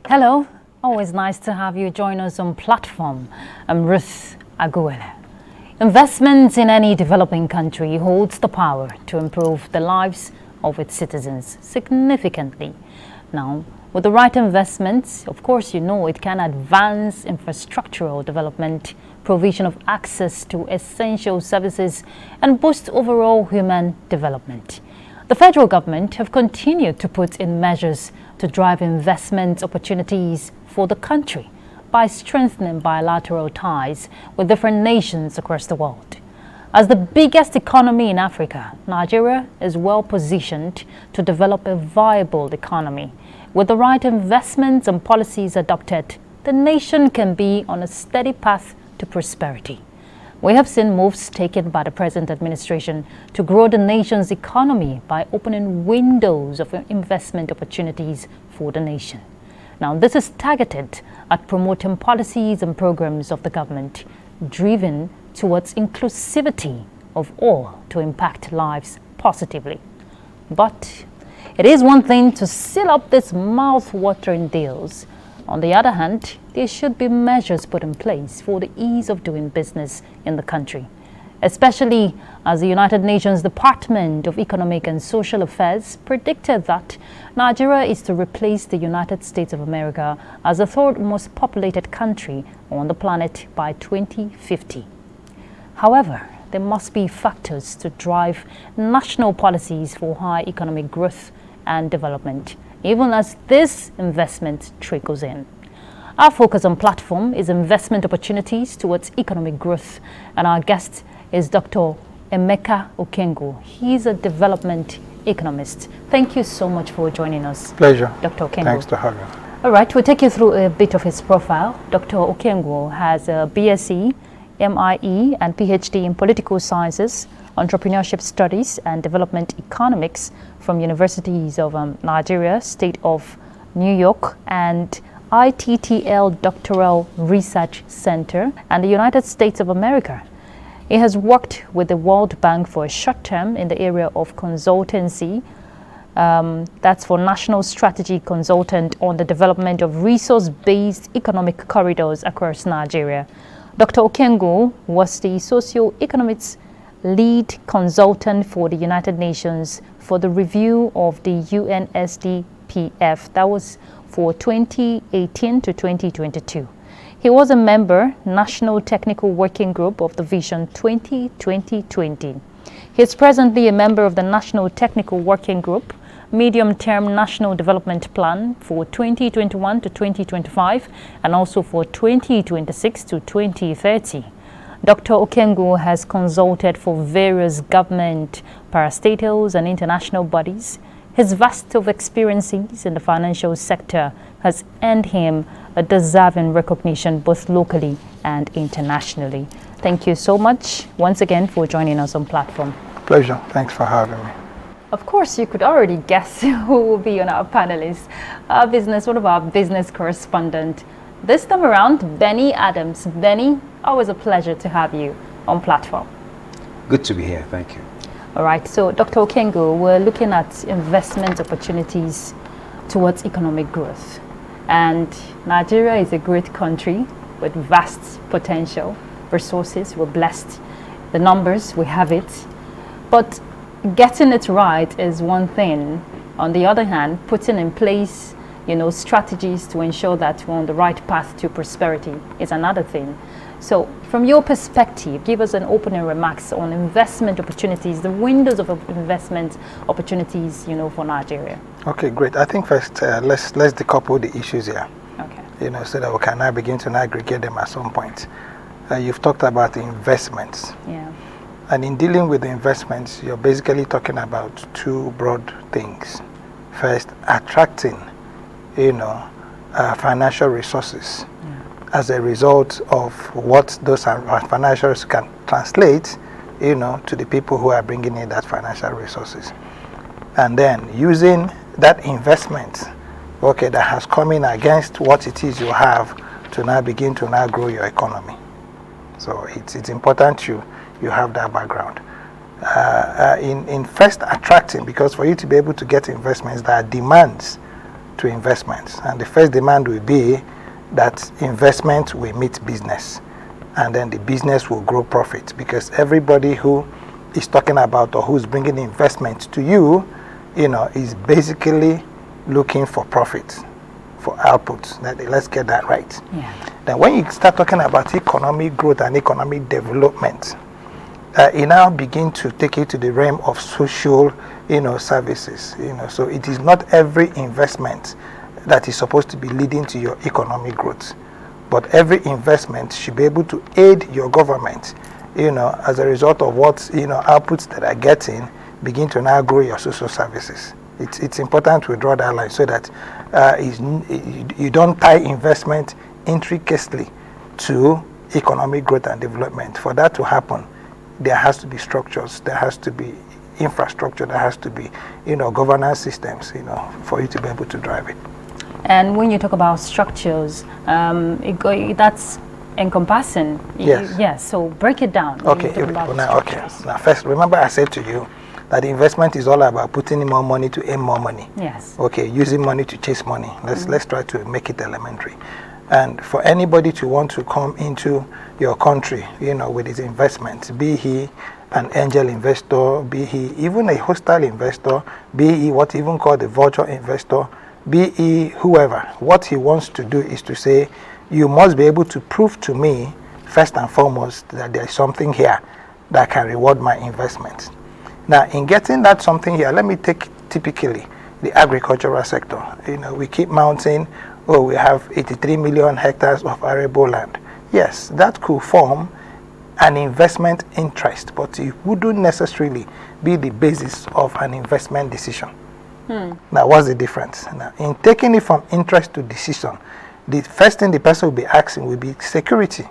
Hello, always nice to have you join us on platform. I'm Ruth Aguele. Investment in any developing country holds the power to improve the lives of its citizens significantly. Now, with the right investments, of course, it can advance infrastructural development, provision of access to essential services, and boost overall human development. The federal government have continued to put in measures to drive investment opportunities for the country by strengthening bilateral ties with different nations across the world. As the biggest economy in Africa, Nigeria is well positioned to develop a viable economy. With the right investments and policies adopted, the nation can be on a steady path to prosperity. We have seen moves taken by the present administration to grow the nation's economy by opening windows of investment opportunities for the nation. Now, this is targeted at promoting policies and programs of the government driven towards inclusivity of all to impact lives positively. But it is one thing to seal up these mouth-watering deals. On the other hand, there should be measures put in place for the ease of doing business in the country, especially as the United Nations Department of Economic and Social Affairs predicted that Nigeria is to replace the United States of America as the third most populated country on the planet by 2050. However, there must be factors to drive national policies for high economic growth and development, even as this investment trickles in. Our focus on platform is investment opportunities towards economic growth, and our guest is Dr. Emeka Okengo. He's a development economist. Thank you so much for joining us. Pleasure. Dr. Okengo. Thanks to have you. All right, we'll take you through a bit of his profile. Dr. Okengo has a BSc, MIE, and PhD in political sciences, entrepreneurship studies, and development economics from universities of Nigeria, State of New York, and ITTL Doctoral Research Center, and the United States of America. He has worked with the World Bank for a short term in the area of consultancy. That's for National Strategy Consultant on the development of resource-based economic corridors across Nigeria. Dr. Okengo was the socio-economics lead consultant for the United Nations for the review of the UNSDPF. That was for 2018 to 2022. He was a member, National Technical Working Group of the Vision 2020. He is presently a member of the National Technical Working Group, Medium-Term National Development Plan for 2021 to 2025, and also for 2026 to 2030. Dr. Okengo has consulted for various government, parastatals, and international bodies. His vast of experiences in the financial sector has earned him a deserving recognition both locally and internationally. Thank you so much once again for joining us on platform. Pleasure. Thanks for having me. Of course, you could already guess who will be on our panelists. One of our business correspondent. This time around, Benny Adams. Benny, always a pleasure to have you on platform. Good to be here. Thank you. All right. So, Dr. Okengo, we're looking at investment opportunities towards economic growth. And Nigeria is a great country with vast potential, resources. We're blessed. The numbers, we have it. But getting it right is one thing. On the other hand, putting in place strategies to ensure that we're on the right path to prosperity is another thing. So from your perspective, give us an opening remarks on investment opportunities, the windows of investment opportunities, for Nigeria. Okay, great. I think first, let's decouple the issues here. Okay. So that we can now begin to aggregate them at some point. You've talked about the investments. Yeah. And in dealing with the investments, you're basically talking about two broad things. First, attracting financial resources as a result of what those financials can translate, to the people who are bringing in that financial resources. And then using that investment, that has come in against what it is you have to now begin to now grow your economy. So it's important you have that background. In first attracting, because for you to be able to get investments, there are demands to investments. And the first demand will be that investment will meet business, and then the business will grow profit, because everybody who is talking about or who's bringing investment to you, is basically looking for profit, for output. Let's get that right. Yeah. Then when you start talking about economic growth and economic development, it now begin to take it to the realm of social, services. So it is not every investment that is supposed to be leading to your economic growth, but every investment should be able to aid your government, as a result of what, outputs that are getting begin to now grow your social services. It's important to draw that line so that you don't tie investment intricately to economic growth and development. For that to happen, there has to be structures, there has to be infrastructure, there has to be, governance systems, for you to be able to drive it. And when you talk about structures, that's encompassing. Yes. Yes. So break it down. Okay. Now, first, remember I said to you that investment is all about putting in more money to earn more money. Yes. Okay. Using money to chase money. Let's try to make it elementary. And for anybody to want to come into your country, with his investment, be he an angel investor, be he even a hostile investor, be he what even called a vulture investor, be he whoever, what he wants to do is to say, you must be able to prove to me, first and foremost, that there is something here that can reward my investment. Now, in getting that something here, let me take typically the agricultural sector. We keep mounting, we have 83 million hectares of arable land. Yes, that could form an investment interest, but it wouldn't necessarily be the basis of an investment decision. Now, what's the difference? Now, in taking it from interest to decision, the first thing the person will be asking will be security.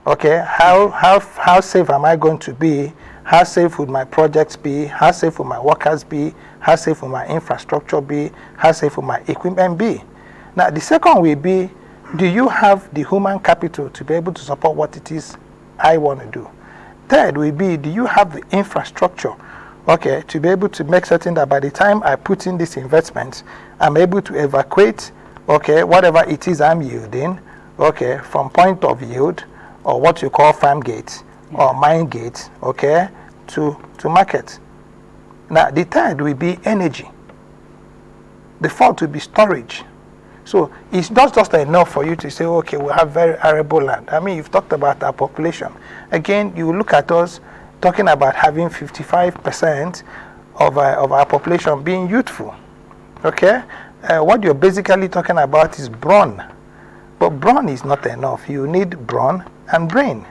Okay, how safe am I going to be? How safe would my projects be? How safe will my workers be? How safe will my infrastructure be? How safe will my equipment be? Now, the second will be, do you have the human capital to be able to support what it is I want to do? Third will be, do you have the infrastructure, okay, to be able to make certain that by the time I put in this investment, I'm able to evacuate, okay, whatever it is I'm yielding, okay, from point of yield, or what you call farm gate, or mine gate, okay, to market. Now, the third will be energy. The fourth will be storage. So it's not just enough for you to say, okay, we have very arable land. I mean, you've talked about our population. Again, you look at us talking about having 55% of our population being youthful. Okay? What you're basically talking about is brawn. But brawn is not enough. You need brawn and brain.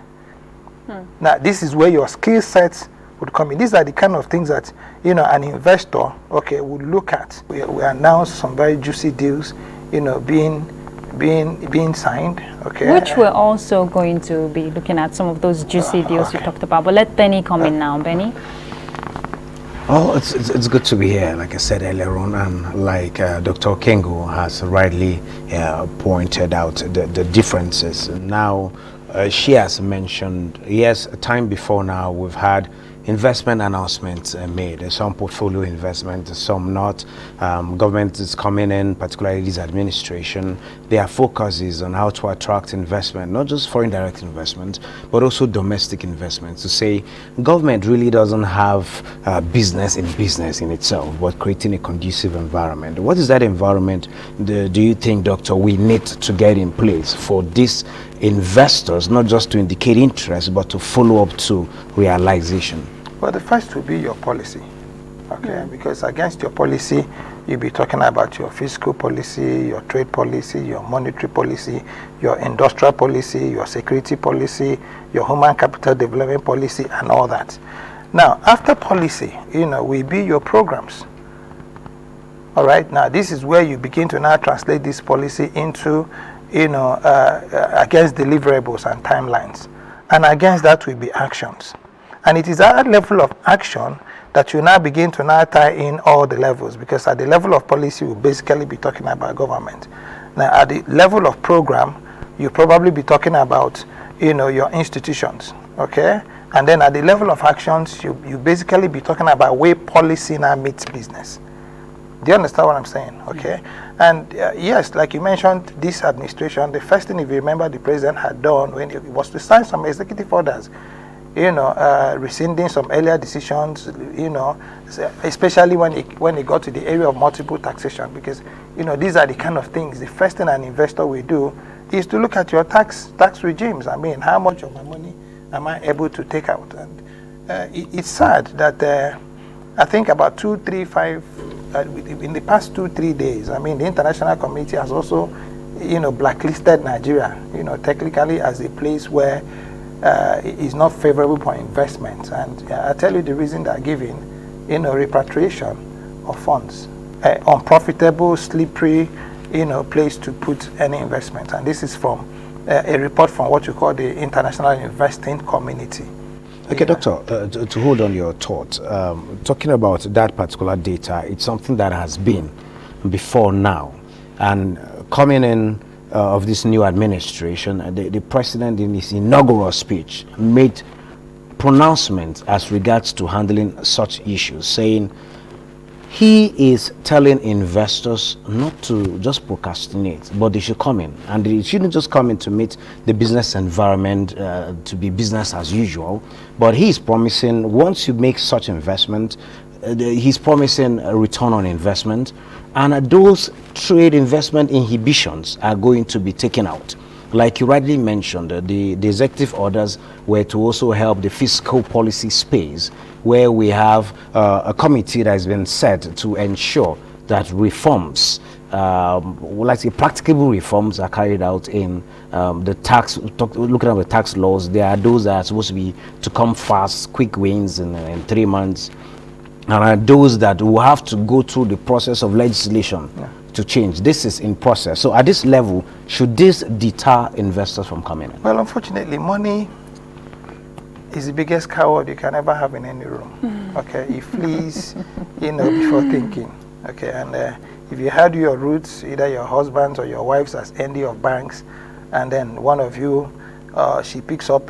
Now, this is where your skill sets would come in. These are the kind of things that, an investor, okay, would look at. We announced some very juicy deals, being signed, okay. Which we're also going to be looking at some of those juicy deals you talked about. But let Benny come in now. Benny? Oh, it's good to be here, like I said earlier on, and like Dr. Kengo has rightly pointed out the differences. Now, she has mentioned, yes, a time before now we've had investment announcements made, some portfolio investment, some not. Government is coming in, particularly this administration. Their focus is on how to attract investment, not just foreign direct investment, but also domestic investment. To say government really doesn't have business in itself, but creating a conducive environment. What is that environment, do you think, Doctor, we need to get in place for these investors, not just to indicate interest, but to follow up to realization? Well, the first will be your policy, okay? Because against your policy, you'll be talking about your fiscal policy, your trade policy, your monetary policy, your industrial policy, your security policy, your human capital development policy, and all that. Now, after policy, will be your programs. All right. Now, this is where you begin to now translate this policy into, against deliverables and timelines, and against that will be actions. And it is at that level of action that you now begin to now tie in all the levels, because at the level of policy, we'll basically be talking about government. Now, at the level of program, you'll probably be talking about, your institutions, okay? And then at the level of actions, you basically be talking about where policy now meets business. Do you understand what I'm saying? Okay. And yes, like you mentioned, this administration, the first thing, if you remember, the president had done when it was to sign some executive orders, rescinding some earlier decisions, especially when it got to the area of multiple taxation, because, these are the kind of things, the first thing an investor will do is to look at your tax regimes. I mean, how much of my money am I able to take out? And it's sad that I think about 2, 3, 5, in the past 2-3 days, I mean, the international community has also, blacklisted Nigeria, technically as a place where it is not favorable for investment. And I tell you the reason they're giving, repatriation of funds, unprofitable, slippery, place to put any investment. And this is from a report from what you call the International Investing Community. Okay, Doctor, to hold on your thought, talking about that particular data, it's something that has been before now. And coming in of this new administration, the president in his inaugural speech made pronouncements as regards to handling such issues, saying he is telling investors not to just procrastinate, but they should come in. And they shouldn't just come in to meet the business environment to be business as usual, but he's promising once you make such investment, he's promising a return on investment, and those trade investment inhibitions are going to be taken out. Like you rightly mentioned, the executive orders were to also help the fiscal policy space, where we have a committee that has been set to ensure that reforms, like the practicable reforms, are carried out in the tax. Looking at the tax laws, there are those that are supposed to come fast, quick wins in 3 months, and those that will have to go through the process of legislation. Yeah. To change. This is in process. So at this level, should this deter investors from coming in? Well, unfortunately, money is the biggest coward you can ever have in any room. Okay, it flees, before thinking. Okay, and if you had your roots, either your husband's or your wife's as MD of banks, and then one of you, he picks up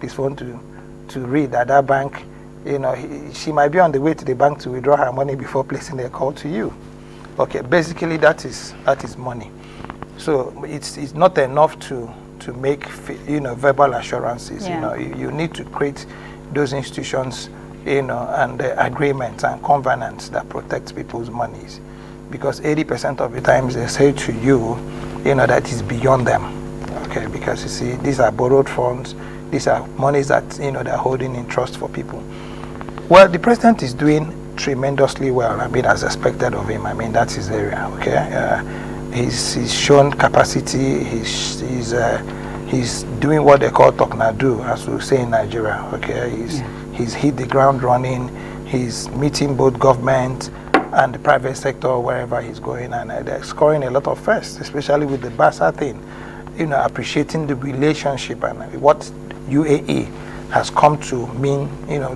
his phone to read that bank, she might be on the way to the bank to withdraw her money before placing a call to you. Okay, basically that is money. So it's not enough to make verbal assurances. Yeah. You need to create those institutions, and agreements and covenants that protect people's monies, because 80% of the times they say to you, that is beyond them. Okay, because you see, these are borrowed funds, these are monies that they're holding in trust for people. Well, the president is doing tremendously well. I mean, as expected of him. I mean, that's his area. Okay, he's shown capacity. He's doing what they call "toknadu," as we say in Nigeria. Okay, he's hit the ground running. He's meeting both government and the private sector wherever he's going, and they're scoring a lot of firsts, especially with the BASA thing. Appreciating the relationship and what UAE has come to mean,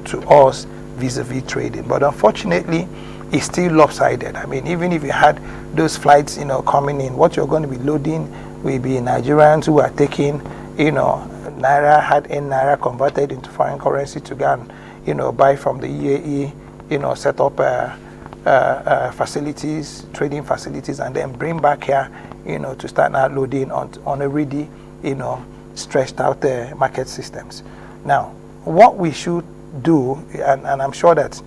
to us vis-a-vis trading. But unfortunately, it's still lopsided. I mean, even if you had those flights, coming in, what you're going to be loading will be Nigerians who are taking, naira, hard-earned naira converted into foreign currency to go and, buy from the UAE, set up facilities, trading facilities, and then bring back here, to start now loading on already, stretched out market systems. Now, what we should do, and I'm sure that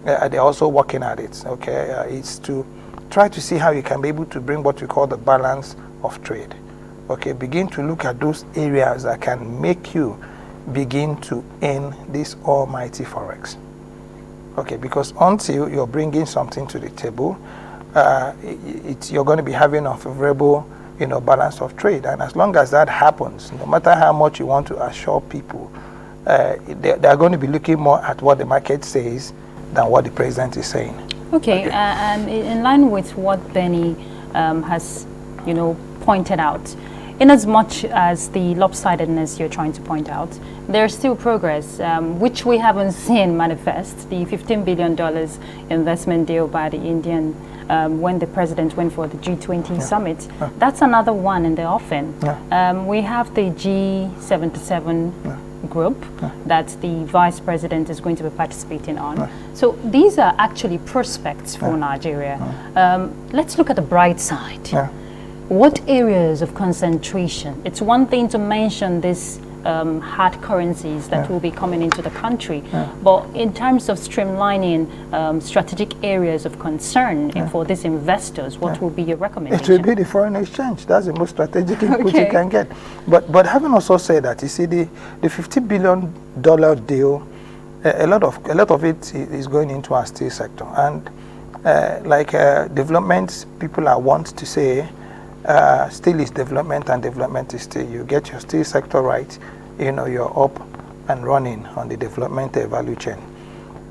they're also working at it, okay, is to try to see how you can be able to bring what we call the balance of trade. Okay, begin to look at those areas that can make you begin to earn this almighty forex. Okay, because until you're bringing something to the table, you're going to be having a favorable, balance of trade. And as long as that happens, no matter how much you want to assure people, they're going to be looking more at what the market says than what the president is saying. Okay. And in line with what Benny has, pointed out, in as much as the lopsidedness you're trying to point out, there's still progress, which we haven't seen manifest. The $15 billion investment deal by the Indian, when the president went for the G20 summit, that's another one in the offing. We have the G77 group that the Vice President is going to be participating on. So these are actually prospects for Nigeria. Let's look at the bright side. What areas of concentration? It's one thing to mention this hard currencies that will be coming into the country, but in terms of streamlining strategic areas of concern for these investors, what will be your recommendation? It will be the foreign exchange. That's the most strategic input you can get. But having also said that, you see, the $50 billion deal, a lot of it is going into our steel sector, and development people are want to say steel is development and development is steel. You get your steel sector right, you're up and running on the development value chain.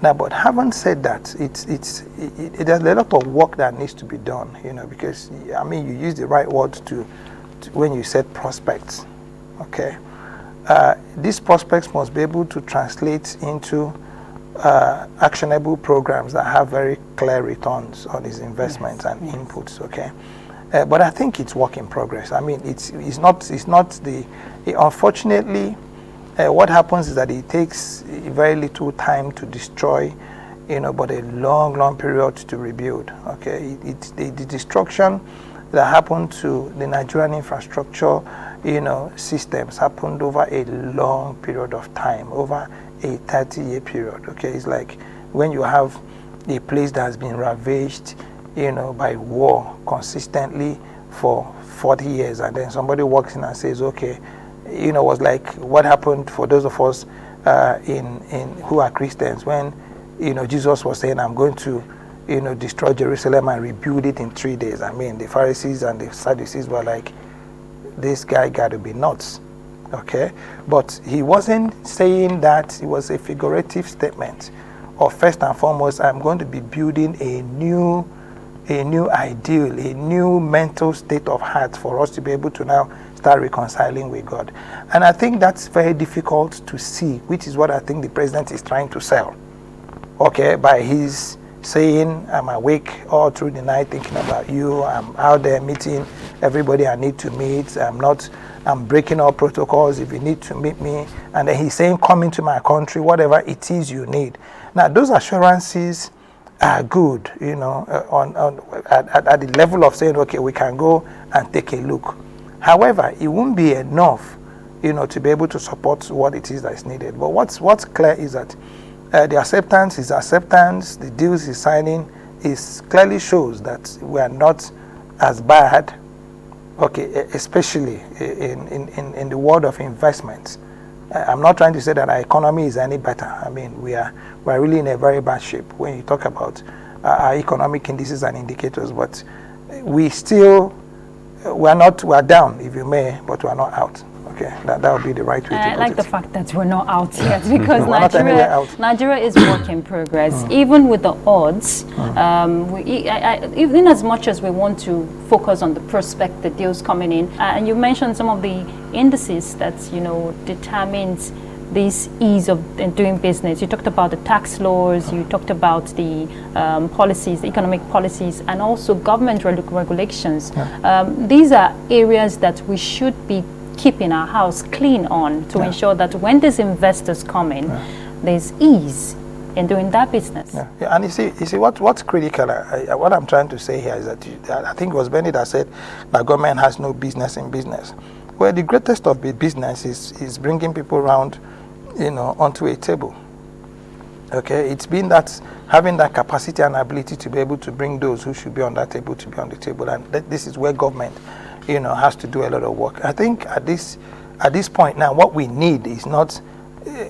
Now, but having said that, there's a lot of work that needs to be done, because you use the right word to when you said prospects, okay? These prospects must be able to translate into actionable programs that have very clear returns on these investments and inputs, okay? But I think it's work in progress. It's not the. Unfortunately, what happens is that it takes very little time to destroy, but a long period to rebuild. Okay, the destruction that happened to the Nigerian infrastructure, systems happened over a long period of time, over a 30-year period. Okay, it's like when you have a place that has been ravaged, by war consistently for 40 years, and then somebody walks in and says, okay, was like what happened for those of us in who are Christians when Jesus was saying, I'm going to destroy Jerusalem and rebuild it in 3 days. The Pharisees and the Sadducees were like, this guy got to be nuts. Okay, but he wasn't saying that. It was a figurative statement of, first and foremost, I'm going to be building a new ideal, a new mental state of heart for us to be able to now start reconciling with God. And I think that's very difficult to see, which is what I think the president is trying to sell. Okay, by his saying, I'm awake all through the night thinking about you, I'm out there meeting everybody I need to meet, I'm breaking all protocols if you need to meet me, and then he's saying, come into my country, whatever it is you need. Now, those assurances are good, at the level of saying, okay, we can go and take a look. However, it won't be enough, to be able to support what it is that is needed. But what's clear is that the acceptance is acceptance, the deals he's signing clearly shows that we are not as bad, okay, especially in the world of investments. I'm not trying to say that our economy is any better. We're really in a very bad shape when you talk about our economic indices and indicators, but we're down, if you may, but we're not out. Okay, that would be the right way to put it. I like the fact that we're not out yet, because Nigeria is work in progress. Even with the odds, even as much as we want to focus on the prospect, the deals coming in, and you mentioned some of the indices that determines this ease of doing business. You talked about the tax laws, you talked about the policies, the economic policies, and also government regulations. These are areas that we should be keeping our house clean on to ensure that when these investors come in, there's ease in doing that business. And you see what's critical, what I'm trying to say here is that I think it was Benny that said that government has no business in business. Well, the greatest of the business is bringing people around, onto a table. Okay, it's been that having that capacity and ability to be able to bring those who should be on that table to be on the table, and this is where government has to do a lot of work. I think at this point now, what we need is not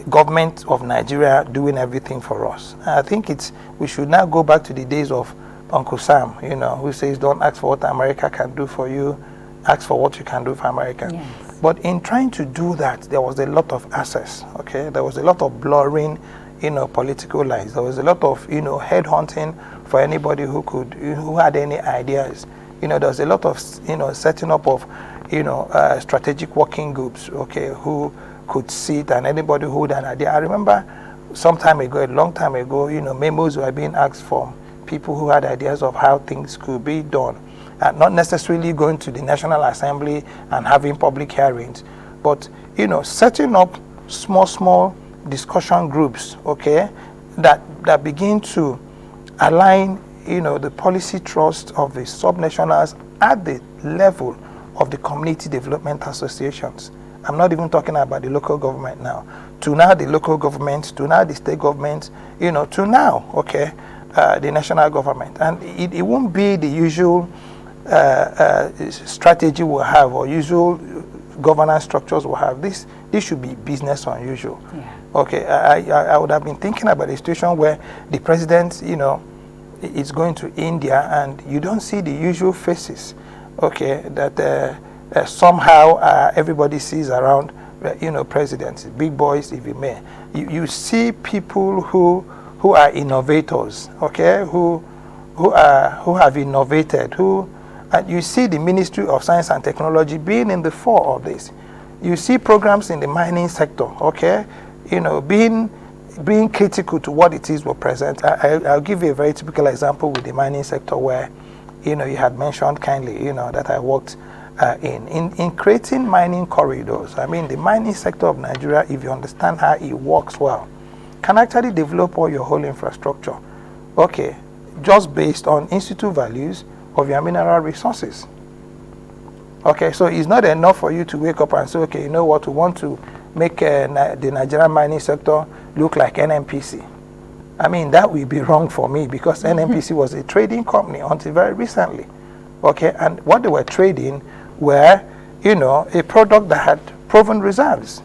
government of Nigeria doing everything for us. I think we should now go back to the days of Uncle Sam, who says, don't ask for what America can do for you, ask for what you can do for America. Yes. But in trying to do that, there was a lot of access, okay? There was a lot of blurring, political lines. There was a lot of, head hunting for anybody who had any ideas. There was a lot of, setting up of, strategic working groups, okay, who could sit, and anybody who had an idea. I remember a long time ago, memos were being asked for people who had ideas of how things could be done. And not necessarily going to the National Assembly and having public hearings, but, setting up small discussion groups, okay, that begin to align, the policy trust of the subnationals at the level of the community development associations. I'm not even talking about the local government now. To now the local government, to now the state government, to now, okay, the national government. And it won't be the usual strategy we'll have or usual governance structures we'll have. This should be business unusual. Yeah. Okay, I would have been thinking about a situation where the president, is going to India and you don't see the usual faces, okay, that somehow everybody sees around, presidents, big boys, if you may. You see people who are innovators, okay, who have innovated, and you see the Ministry of Science and Technology being in the fore of this. You see programs in the mining sector, okay, being critical to what it is we present. I'll give you a very typical example with the mining sector where, you had mentioned kindly, that I worked in creating mining corridors. I mean, the mining sector of Nigeria, if you understand how it works well, can actually develop all your whole infrastructure, okay, just based on institute values of your mineral resources. Okay, so it's not enough for you to wake up and say, okay, you know what, we want to make the Nigerian mining sector look like NNPC. I mean, that would be wrong for me because NNPC was a trading company until very recently. Okay, and what they were trading were, a product that had proven reserves.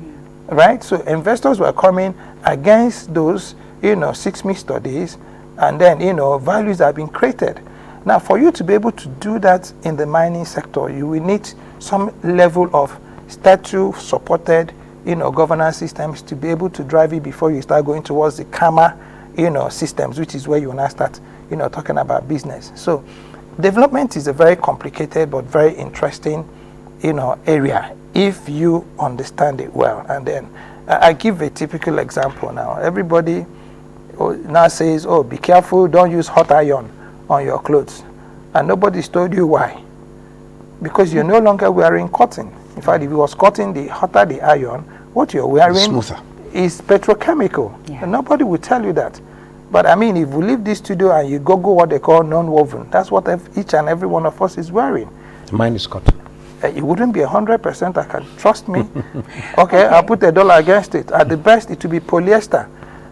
Yeah. Right? So investors were coming against those, seismic studies, and then, values that have been created. Now, for you to be able to do that in the mining sector, you will need some level of statute-supported, governance systems to be able to drive it before you start going towards the CAMA, systems, which is where you now start, talking about business. So, development is a very complicated but very interesting, area if you understand it well. And then I give a typical example now. Everybody now says, oh, be careful, don't use hot iron on your clothes. And nobody's told you why. Because you're no longer wearing cotton. In fact, if it was cotton, the hotter the iron, what you're wearing is petrochemical. Yeah. And nobody will tell you that. But I mean, if we leave this studio and you go what they call non-woven, that's what each and every one of us is wearing. Mine is cotton. It wouldn't be 100%, I can trust me. Okay, I'll put $1 against it. At the best, it will be polyester.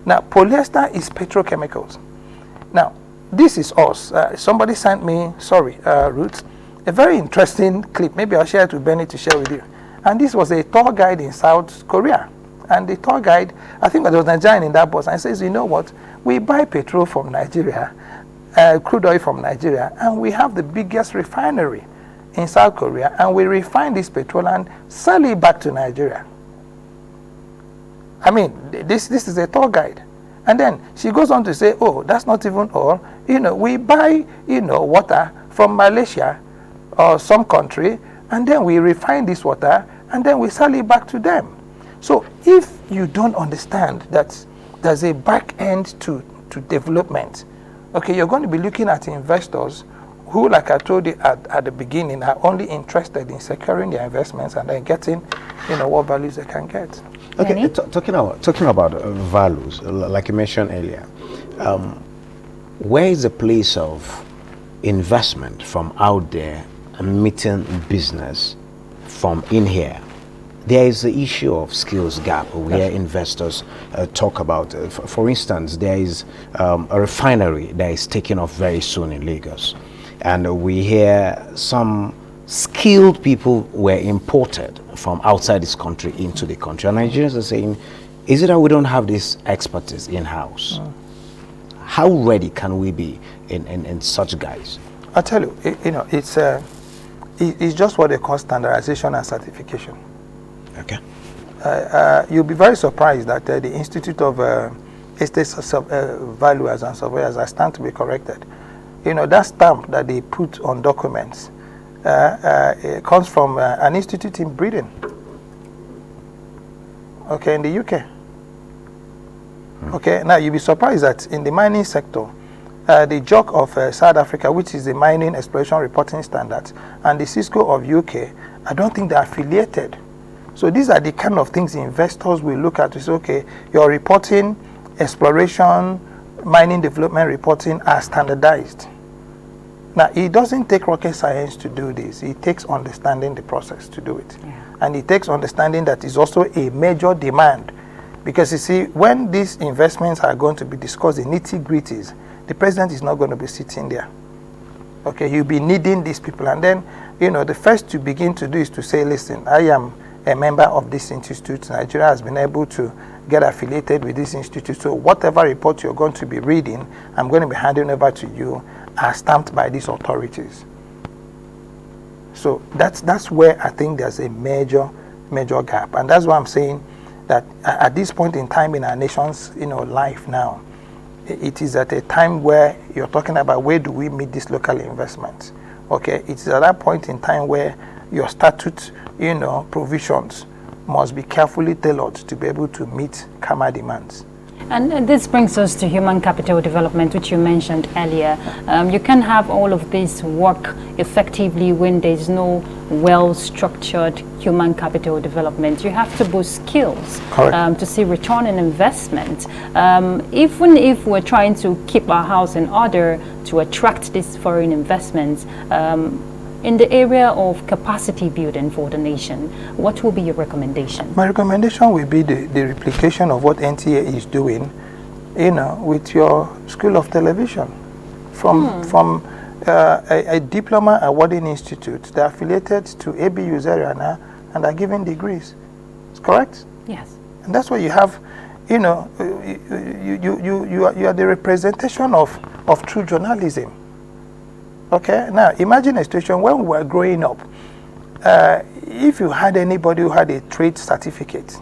Now, polyester is petrochemicals. Now, this is us. Somebody sent me, Ruth, a very interesting clip. Maybe I'll share it with Benny to share with you. And this was a tour guide in South Korea. And the tour guide, I think there was Nigerian in that bus, and says, you know what? We buy petrol from Nigeria, crude oil from Nigeria, and we have the biggest refinery in South Korea, and we refine this petrol and sell it back to Nigeria. I mean, this is a tour guide. And then she goes on to say, oh, that's not even all. We buy, water from Malaysia or some country, and then we refine this water, and then we sell it back to them. So if you don't understand that there's a back end to development, okay, you're going to be looking at investors who, like I told you at the beginning, are only interested in securing their investments and then getting, what values they can get. Okay, talking about values, like you mentioned earlier, where is the place of investment from out there and meeting business from in here? There is the issue of skills gap where investors talk about. For instance, there is a refinery that is taking off very soon in Lagos, and we hear some skilled people were imported from outside this country into the country. And Nigerians are saying, is it that we don't have this expertise in-house? How ready can we be in such guys? I tell you, it's just what they call standardization and certification. Okay. You'll be very surprised that the Institute of Estate Valuers and Surveyors, I stand to be corrected. That stamp that they put on documents, it comes from an institute in Britain, okay, in the UK. Okay, now you'll be surprised that in the mining sector, the JOC of South Africa, which is the Mining Exploration Reporting Standards, and the Cisco of UK, I don't think they're affiliated So these are the kind of things investors will look at to say, okay, your reporting, exploration, mining development reporting are standardized. Now, it doesn't take rocket science to do this. It takes understanding the process to do it. Yeah. And it takes understanding that is also a major demand. Because you see, when these investments are going to be discussed, the nitty-gritties, the president is not going to be sitting there. Okay, you'll be needing these people. And then, the first to begin to do is to say, listen, I am a member of this institute. Nigeria has been able to get affiliated with this institute. So whatever report you're going to be reading, I'm going to be handing over to you, are stamped by these authorities. So that's where I think there's a major gap. And that's why I'm saying that at this point in time in our nation's life now, it is at a time where you're talking about where do we meet these local investments. Okay, it's at that point in time where your statute provisions must be carefully tailored to be able to meet CAMA demands. And this brings us to human capital development, which you mentioned earlier. You can have all of this work effectively when there's no well-structured human capital development. You have to boost skills to see return on investment. Even if we're trying to keep our house in order to attract these foreign investments, in the area of capacity building for the nation, what will be your recommendation? My recommendation will be the replication of what NTA is doing, with your School of Television. From a diploma awarding institute, they're affiliated to ABU area now and are giving degrees. It's correct? Yes. And that's why you have, you are the representation of true journalism. Okay, now imagine a situation when we were growing up. If you had anybody who had a trade certificate,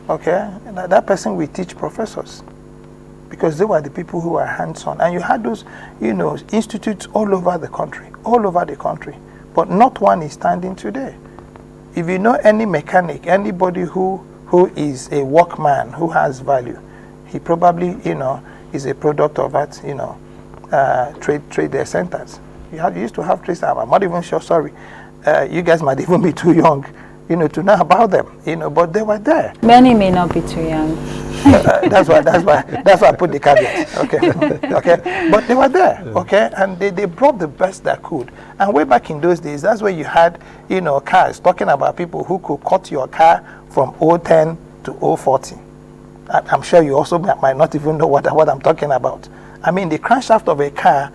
okay, that person will teach professors because they were the people who were hands-on. And you had those, institutes all over the country, but not one is standing today. If you know any mechanic, anybody who is a workman who has value, he probably, is a product of that, trade centers. You used to have trade centers. I'm not even sure. Sorry, you guys might even be too young, to know about them. But they were there. Many may not be too young. That's why I put the caveat. Okay. But they were there. Okay, and they brought the best they could. And way back in those days, that's where you had, cars talking about people who could cut your car from 010 to 040. I'm sure you also might not even know what I'm talking about. I mean, the crankshaft of a car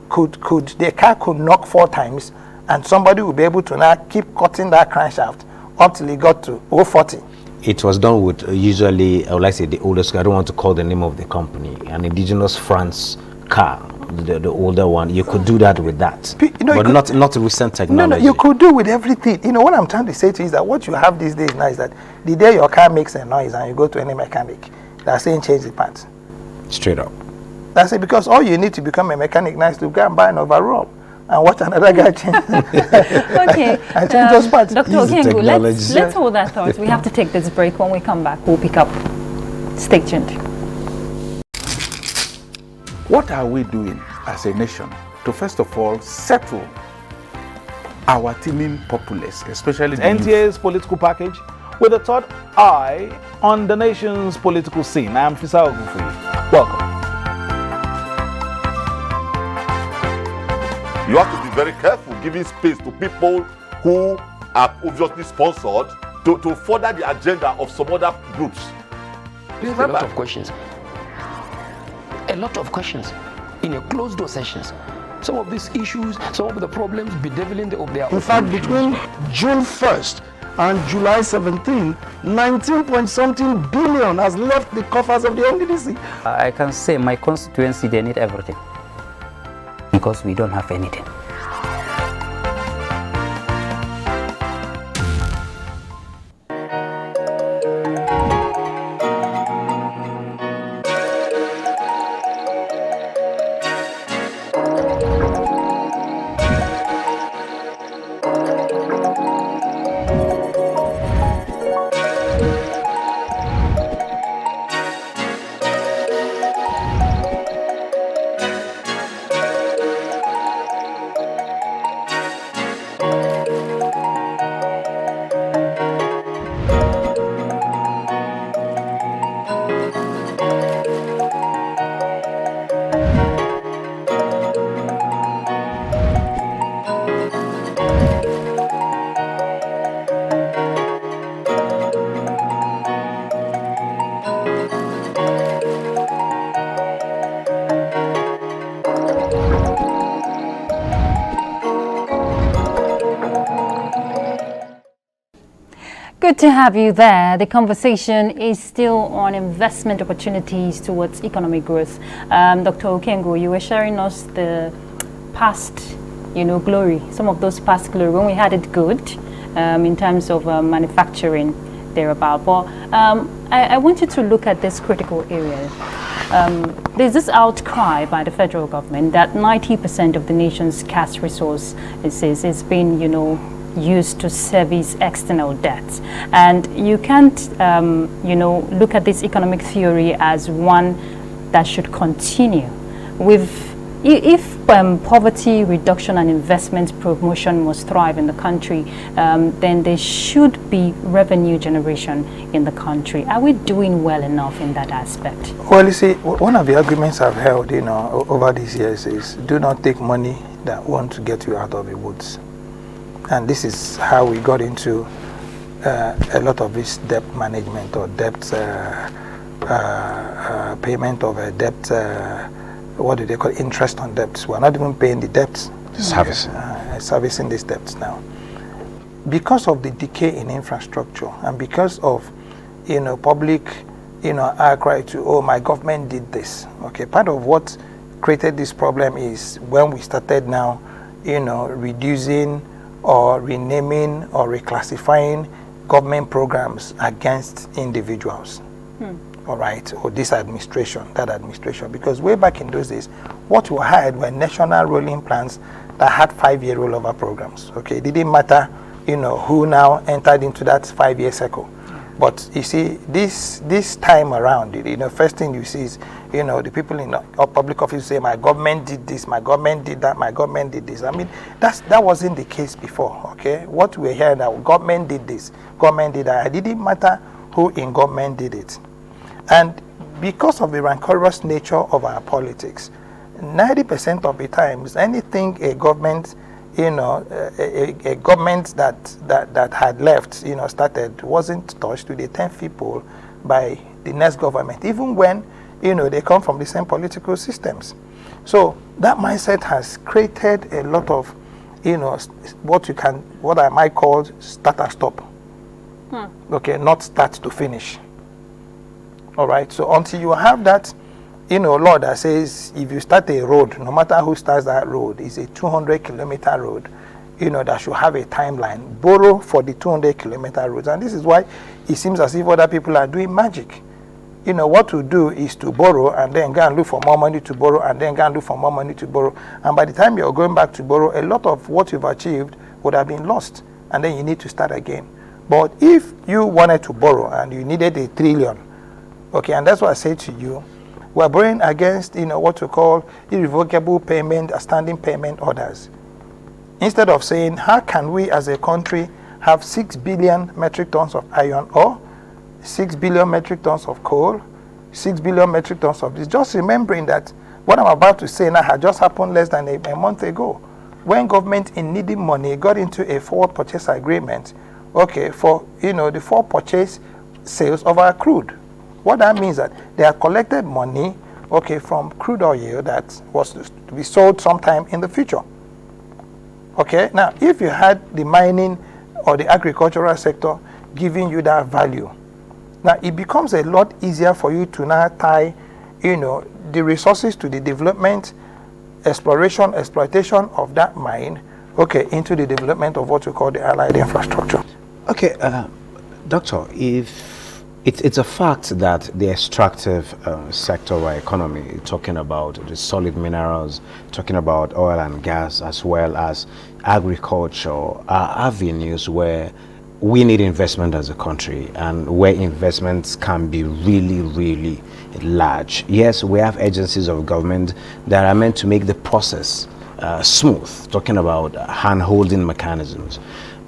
the car could knock 4 times, and somebody would be able to now keep cutting that crankshaft until it got to 040. It was done with usually, I would like to say the oldest, I don't want to call the name of the company, an indigenous France car, the older one. You could do that with that, but not recent technology. No, you could do with everything. What I'm trying to say to you is that what you have these days now is that the day your car makes a noise and you go to any mechanic, they're saying change the parts. Straight up. That's it, because all you need to become a mechanic now is to go and buy an overall and watch another guy change. Okay. And change those parts. Dr. Okengu, let's hold that thought. We have to take this break. When we come back, we'll pick up. Stay tuned. What are we doing as a nation to first of all settle our teeming populace, especially the NTA's political package with a third eye on the nation's political scene? I am Fisa Ogunfuyi. Welcome. You have to be very careful giving space to people who are obviously sponsored to further the agenda of some other groups. There's a lot of questions. A lot of questions in a closed door sessions. Some of these issues, some of the problems bedeviling of their. In fact, between June 1st and July 17, 19-point-something billion has left the coffers of the NDDC. I can say my constituency, they need everything because we don't have anything. Good to have you there. The conversation is still on investment opportunities towards economic growth. Dr. Okengo, you were sharing us the past, glory, some of those past glory when we had it good in terms of manufacturing thereabout. But I want you to look at this critical area. There's this outcry by the federal government that 90% of the nation's cash resource is being, used to service external debts. And you can't, look at this economic theory as one that should continue. If poverty reduction and investment promotion must thrive in the country, then there should be revenue generation in the country. Are we doing well enough in that aspect? Well, you see, one of the arguments I've held, over these years is do not take money that won't get you out of the woods. And this is how we got into a lot of this debt management or debt payment of a debt. What do they call interest on debts? We're not even paying the debts. Servicing these debts now. Because of the decay in infrastructure and because of, public, outcry to, oh, my government did this. Okay, part of what created this problem is when we started now, reducing or renaming or reclassifying government programs against individuals. All right, or this administration, that administration. Because way back in those days, what we had were national rolling plans that had 5-year rollover programs. Okay, it didn't matter, who now entered into that 5-year cycle. But you see, this time around, first thing you see is, the people in public office say, my government did this, my government did that, my government did this. I mean, that wasn't the case before. Okay, what we're hearing now, government did this, government did that. It didn't matter who in government did it. And because of the rancorous nature of our politics, 90% of the times, anything a government, a government that had left, started, wasn't touched to the 10th people by the next government, even when, they come from the same political systems. So that mindset has created a lot of, what I might call start and stop. Okay, not start to finish. All right, so until you have that, law that says if you start a road, no matter who starts that road, it's a 200-kilometer road, that should have a timeline. Borrow for the 200-kilometer roads. And this is why it seems as if other people are doing magic. What to do is to borrow and then go and look for more money to borrow and then go and look for more money to borrow. And by the time you're going back to borrow, a lot of what you've achieved would have been lost. And then you need to start again. But if you wanted to borrow and you needed $1 trillion, okay, and that's what I say to you. We're borrowing against, what we call irrevocable payment, standing payment orders. Instead of saying, how can we as a country have 6 billion metric tons of iron ore, 6 billion metric tons of coal, 6 billion metric tons of this? Just remembering that what I'm about to say now had just happened less than a month ago. When government in needing money got into a forward purchase agreement, okay, for, the forward purchase sales of our crude. What that means that they have collected money, okay, from crude oil that was to be sold sometime in the future. Okay, now if you had the mining or the agricultural sector giving you that value, now it becomes a lot easier for you to now tie, the resources to the development, exploration, exploitation of that mine, okay, into the development of what we call the allied infrastructure. Okay, Doctor, if it's a fact that the extractive sector of our economy, talking about the solid minerals, talking about oil and gas, as well as agriculture, are avenues where we need investment as a country and where investments can be really, really large. Yes, we have agencies of government that are meant to make the process smooth, talking about hand-holding mechanisms.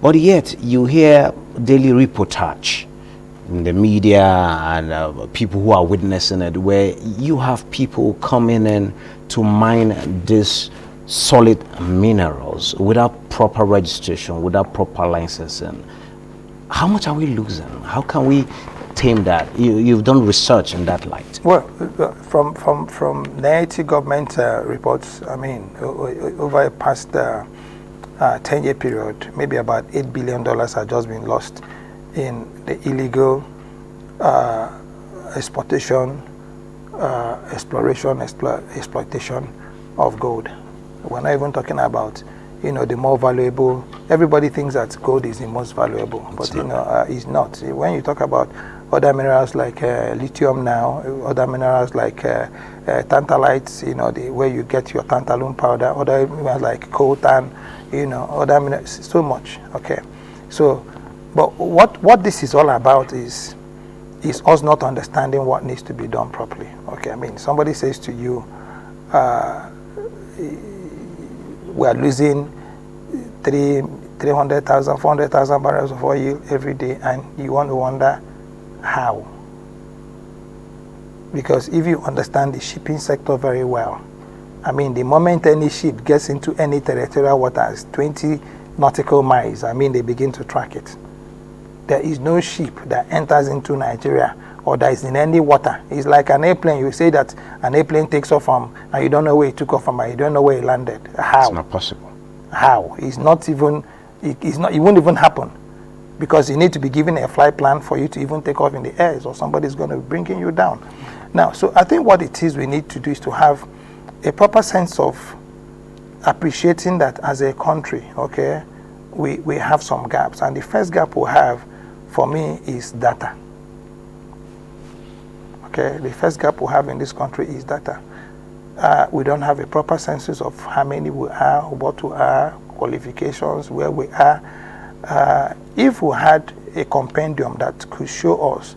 But yet, you hear daily reportage in the media and people who are witnessing it, where you have people coming in to mine these solid minerals without proper registration, without proper licensing. How much are we losing? How can we tame that? You've done research in that light. Well, from NTA government reports, I mean, over a past 10-year period, maybe about $8 billion have just been lost in the illegal exportation, exploration, exploitation of gold. We're not even talking about, the more valuable. Everybody thinks that gold is the most valuable, but it's not. When you talk about other minerals like lithium now, other minerals like tantalites, where you get your tantalum powder, other minerals like coltan, other minerals, so much. Okay, so, but what this is all about is us not understanding what needs to be done properly. Okay, I mean, somebody says to you, we are losing 300,000, 400,000 barrels of oil every day, and you want to wonder how. Because if you understand the shipping sector very well, I mean, the moment any ship gets into any territorial waters, 20 nautical miles, I mean, they begin to track it. There is no ship that enters into Nigeria or that is in any water. It's like an airplane. You say that an airplane takes off from, and you don't know where it took off from, and you don't know where it landed. How? It's not possible. How? It's not even, it won't even happen. Because you need to be given a flight plan for you to even take off in the air, or somebody's going to be bringing you down. Now, so I think what it is we need to do is to have a proper sense of appreciating that as a country, okay, we have some gaps. And the first gap we have, for me, is data. Okay, the first gap we have in this country is data. We don't have a proper census of how many we are, what we are, qualifications, where we are. If we had a compendium that could show us,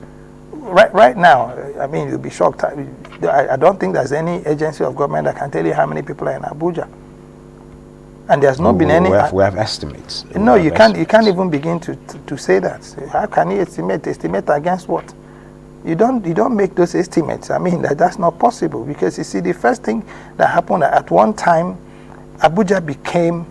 right now, I mean, you'll be shocked. I don't think there's any agency of government that can tell you how many people are in Abuja. And there's not been any. We have estimates. No, you can't even begin to say that. How can you estimate against what? You don't make those estimates. I mean, that's not possible, because you see, the first thing that happened, at one time, Abuja became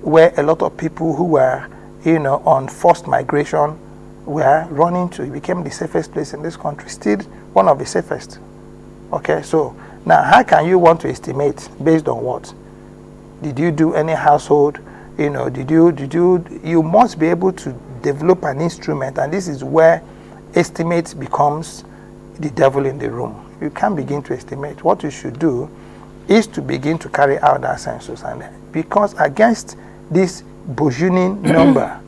where a lot of people who were, on forced migration were running to. It became the safest place in this country, still one of the safest. Okay, so now how can you want to estimate based on what? Did you do any household? You must be able to develop an instrument, and this is where estimate becomes the devil in the room. You can't begin to estimate. What you should do is to begin to carry out that census, and because against this burgeoning number,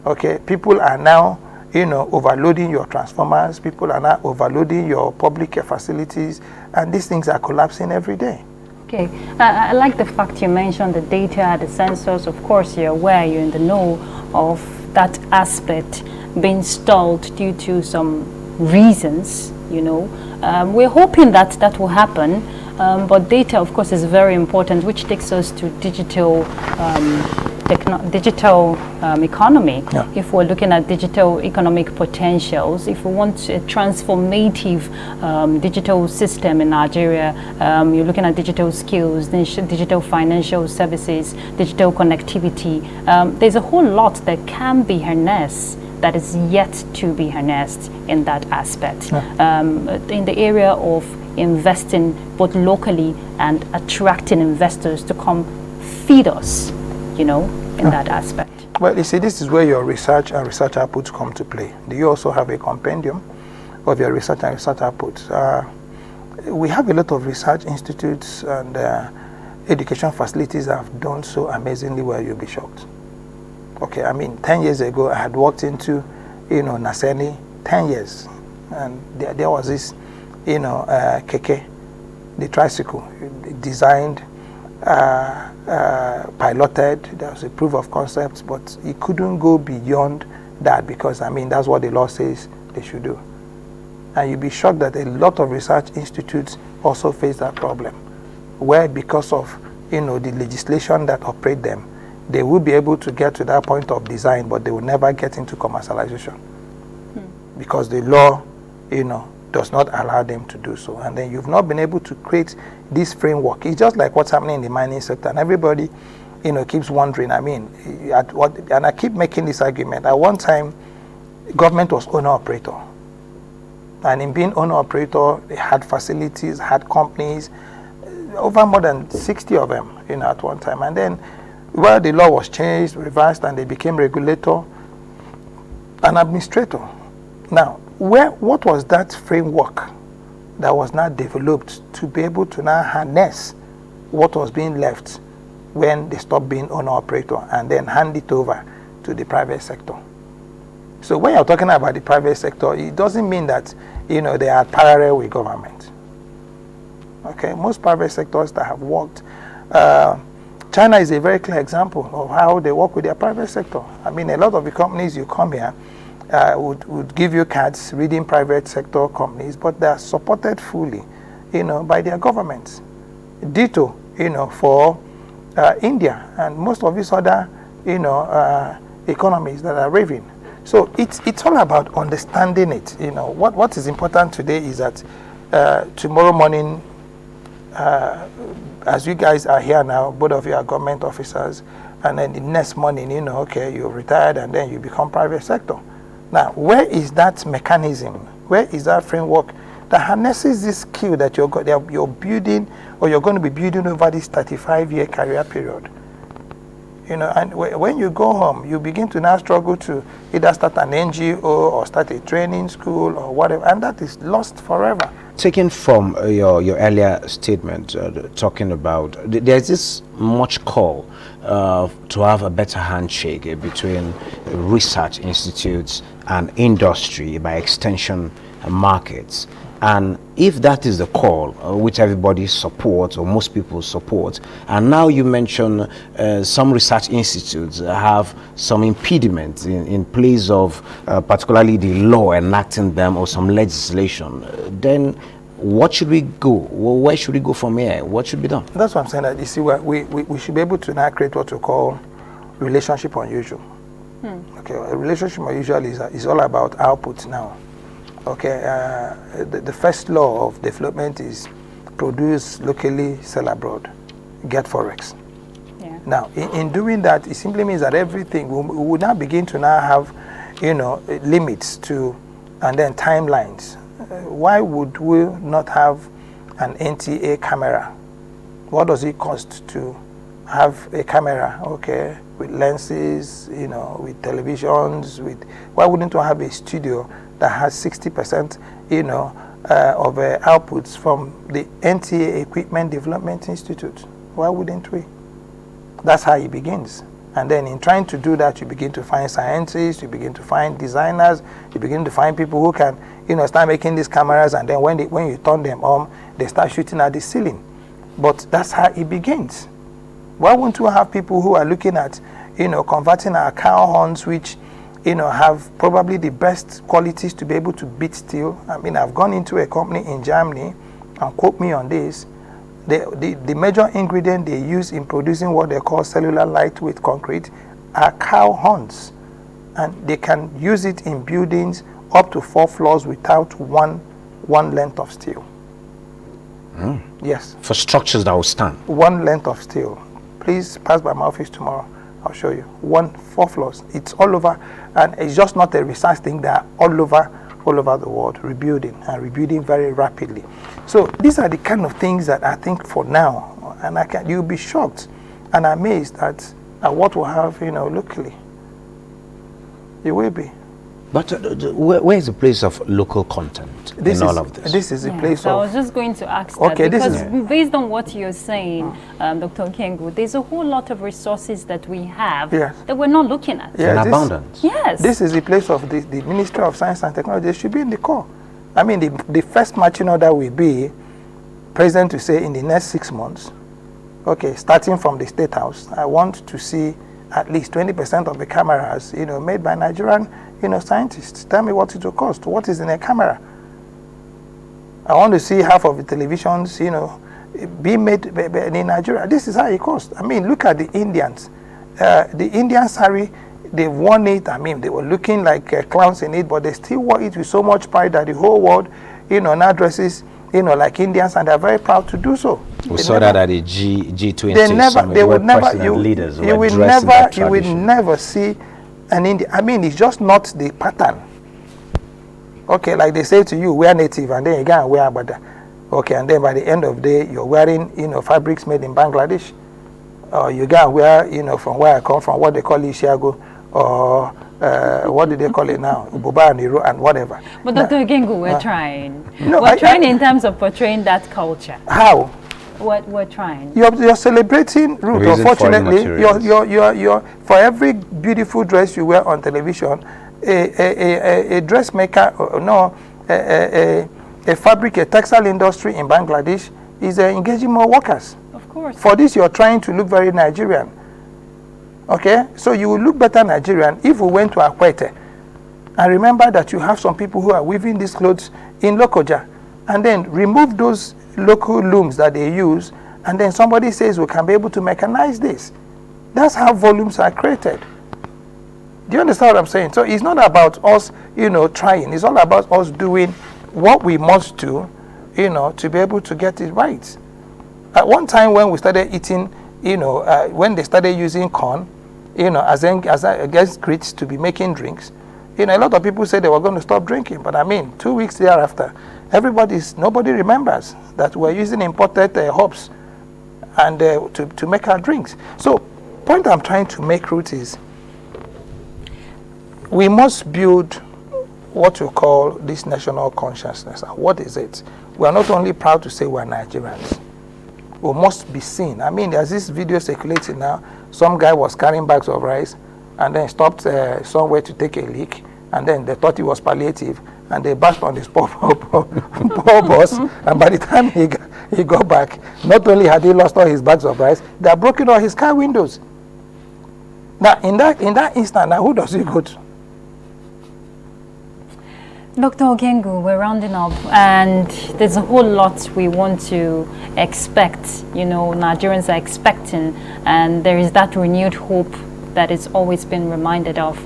okay, people are now, overloading your transformers, people are now overloading your public care facilities, and these things are collapsing every day. Okay, I like the fact you mentioned the data, the census. Of course, you're aware, you're in the know of that aspect being stalled due to some reasons, We're hoping that will happen, but data, of course, is very important, which takes us to digital economy. Yeah. If we're looking at digital economic potentials, if we want a transformative digital system in Nigeria, you're looking at digital skills, digital financial services, digital connectivity. There's a whole lot that can be harnessed that is yet to be harnessed in that aspect. Yeah. In the area of investing both locally and attracting investors to come feed us, in that aspect. Well, you see, this is where your research and research outputs come to play. Do you also have a compendium of your research and research outputs? We have a lot of research institutes and education facilities that have done so amazingly well, you'll be shocked. Okay, I mean, 10 years ago, I had walked into, Naseni, 10 years, and there was this, keke, the tricycle, designed, piloted. There was a proof of concept, but it couldn't go beyond that, because, I mean, that's what the law says they should do. And you'll be shocked that a lot of research institutes also face that problem, where because of, the legislation that operate them, they will be able to get to that point of design, but they will never get into commercialization because the law, does not allow them to do so. And then you've not been able to create this framework. It's just like what's happening in the mining sector, and everybody, keeps wondering. I mean, and I keep making this argument. At one time, government was owner-operator. And in being owner-operator, they had facilities, had companies, over more than 60 of them, at one time. And then, the law was changed, reversed, and they became regulator. an administrator. Now, what was that framework that was now developed to be able to now harness what was being left when they stopped being owner-operator and then hand it over to the private sector? So when you're talking about the private sector, it doesn't mean that, they are parallel with government. Okay, most private sectors that have worked, China is a very clear example of how they work with their private sector. I mean, a lot of the companies you come here would give you cards reading private sector companies, but they are supported fully, by their governments. Ditto, for India and most of these other, economies that are raving. So it's all about understanding it. What is important today is that tomorrow morning, as you guys are here now, both of you are government officers, and then the next morning, you're retired and then you become private sector. Now, where is that mechanism? Where is that framework that harnesses this skill that you're building, or you're going to be building over this 35-year career period? And when you go home, you begin to now struggle to either start an NGO or start a training school or whatever, and that is lost forever. Taken from your earlier statement, talking about, there's this much call to have a better handshake between research institutes and industry, by extension markets. And if that is the call, which everybody supports, or most people support, and now you mention some research institutes have some impediments in place of particularly the law enacting them, or some legislation, then what should we go? Well, where should we go from here? What should be done? That's what I'm saying. That you see, we should be able to now create what we call relationship unusual. Okay, a relationship unusual is all about output now. Okay, the first law of development is produce locally, sell abroad, get forex. Yeah. Now, in doing that, it simply means that everything we will now begin to now have, limits to, and then timelines. Why would we not have an NTA camera? What does it cost to have a camera? Okay, with lenses, with televisions, why wouldn't we have a studio that has 60%, of outputs from the NTA Equipment Development Institute? Why wouldn't we? That's how it begins. And then in trying to do that, you begin to find scientists, you begin to find designers, you begin to find people who can, start making these cameras, and then when you turn them on, they start shooting at the ceiling. But that's how it begins. Why won't we have people who are looking at, converting our cow horns, which have probably the best qualities to be able to beat steel? I mean, I've gone into a company in Germany, and quote me on this, the major ingredient they use in producing what they call cellular lightweight concrete are cow horns. And they can use it in buildings up to 4 floors without one length of steel. Yes. For structures that will stand? 1 length of steel. Please pass by my office tomorrow. I'll show you. 4 floors. It's all over, and it's just not a research thing. They are all over the world, rebuilding very rapidly. So these are the kind of things that I think for now, and you'll be shocked and amazed at what we'll have, locally. You will be. But where is the place of local content in all of this? This is the place so of... I was just going to ask that, because based on what you're saying, Dr. Kengu, there's a whole lot of resources that we have that we're not looking at. In abundance. Yes. This is the place of the Ministry of Science and Technology. They should be in the core. I mean, the first marching order will be, President to say in the next 6 months, okay, starting from the State House, I want to see at least 20% of the cameras, made by Nigerian, scientists. Tell me what it will cost. What is in a camera? I want to see half of the televisions, being made in Nigeria. This is how it costs. I mean, look at the Indians. The Indian sari, they've worn it. I mean, they were looking like clowns in it, but they still wore it with so much pride that the whole world, now dresses, like Indians, and they're very proud to do so. We saw that at the G20 summit. They would never, leaders you will never see an Indian. I mean, it's just not the pattern. Okay, like they say to you, wear native, and then you go and wear Abada. Okay, and then by the end of the day, you're wearing, fabrics made in Bangladesh. Or you go and wear, from where I come from, what they call Ishiago, or what do they call it now? Uboba and Iro and whatever. But Dr. Okengu, we're trying. No, we're trying in terms of portraying that culture. How? What we're trying. You're celebrating root. Unfortunately, you're for every beautiful dress you wear on television, a dressmaker, a fabric, a textile industry in Bangladesh is engaging more workers. Of course. For this, you're trying to look very Nigerian. Okay, so you will look better Nigerian if we went to Akwete. And remember that you have some people who are weaving these clothes in Lokoja, and then remove those local looms that they use, and then somebody says we can be able to mechanize this. That's how volumes are created. Do you understand what I'm saying? So it's not about us, trying. It's all about us doing what we must do, to be able to get it right. At one time when we started eating, when they started using corn, as against grits to be making drinks, a lot of people said they were going to stop drinking. But 2 weeks thereafter, nobody remembers that we're using imported hops and to make our drinks. So, point I'm trying to make, Ruth, is we must build what you call this national consciousness. And what is it? We are not only proud to say we're Nigerians. We must be seen. There's this video circulating now. Some guy was carrying bags of rice and then stopped somewhere to take a leak, and then they thought he was palliative, and they bashed on his poor boss. And by the time he got back, not only had he lost all his bags of rice, they had broken all his car windows. Now, in that instant, now who does he go to? Dr. Okengu, we're rounding up, and there's a whole lot we want to expect. Nigerians are expecting, and there is that renewed hope that it's always been reminded of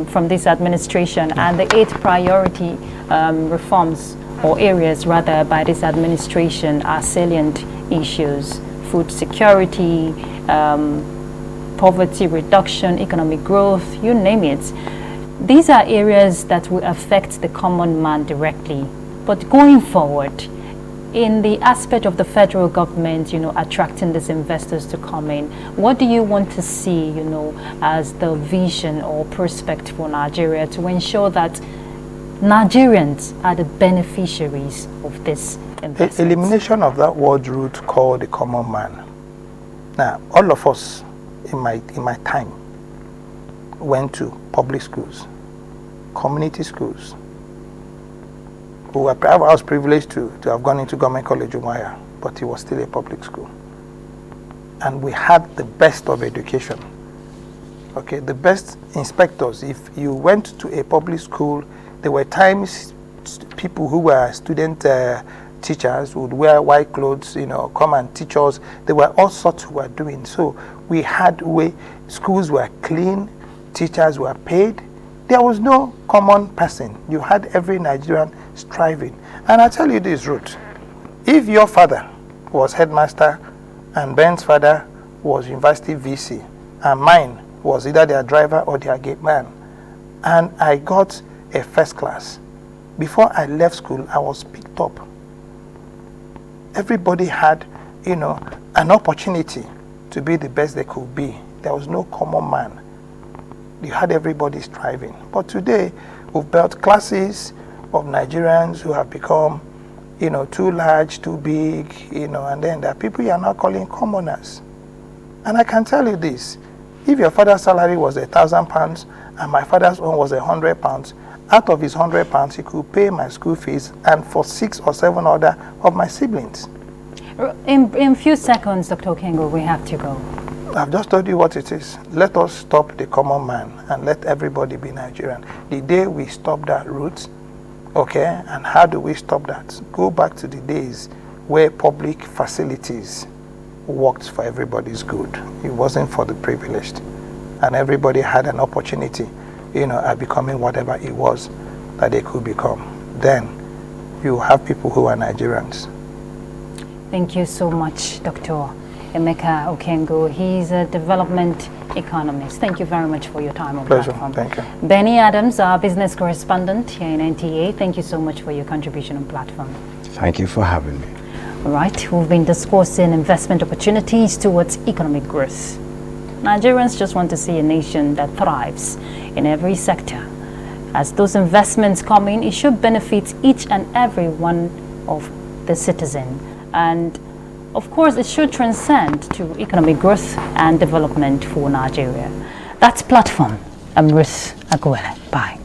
from this administration. And the 8 priority reforms, or areas rather, by this administration are salient issues: food security, poverty reduction, economic growth, you name it. These are areas that will affect the common man directly. But going forward, in the aspect of the federal government, attracting these investors to come in, what do you want to see, as the vision or prospect for Nigeria to ensure that Nigerians are the beneficiaries of this investment? Elimination of that word root called the common man. Now, all of us in my time went to public schools, community schools. I was privileged to have gone into Government College Umuahia, but it was still a public school. And we had the best of education. Okay, the best inspectors. If you went to a public school, there were times people who were student teachers would wear white clothes, come and teach us. There were all sorts who were doing. So we had schools were clean, teachers were paid. There was no common person. You had every Nigerian striving. And I tell you this, Ruth, if your father was headmaster and Ben's father was university VC and mine was either their driver or their gate man, and I got a first class, before I left school, I was picked up. Everybody had, an opportunity to be the best they could be. There was no common man. You had everybody striving. But today, we've built classes of Nigerians who have become, too large, too big, and then there are people you are now calling commoners. And I can tell you this, if your father's salary was £1,000 and my father's own was £100, out of his £100, he could pay my school fees and for 6 or 7 other of my siblings. In few seconds, Dr. Okengu, we have to go. I've just told you what it is. Let us stop the common man and let everybody be Nigerian. The day we stop that route, okay, and how do we stop that? Go back to the days where public facilities worked for everybody's good. It wasn't for the privileged. And everybody had an opportunity, at becoming whatever it was that they could become. Then you have people who are Nigerians. Thank you so much, Dr. Emeka Okengu. He's a development economist. Thank you very much for your time on Pleasure. platform. Thank you. Benny Adams, our business correspondent here in NTA. Thank you so much for your contribution on platform. Thank you for having me. All right, we've been discussing investment opportunities towards economic growth. Nigerians just want to see a nation that thrives in every sector. As those investments come in, it should benefit each and every one of the citizen. And of course, it should transcend to economic growth and development for Nigeria. That's Platform. I'm Ruth Aguele. Bye.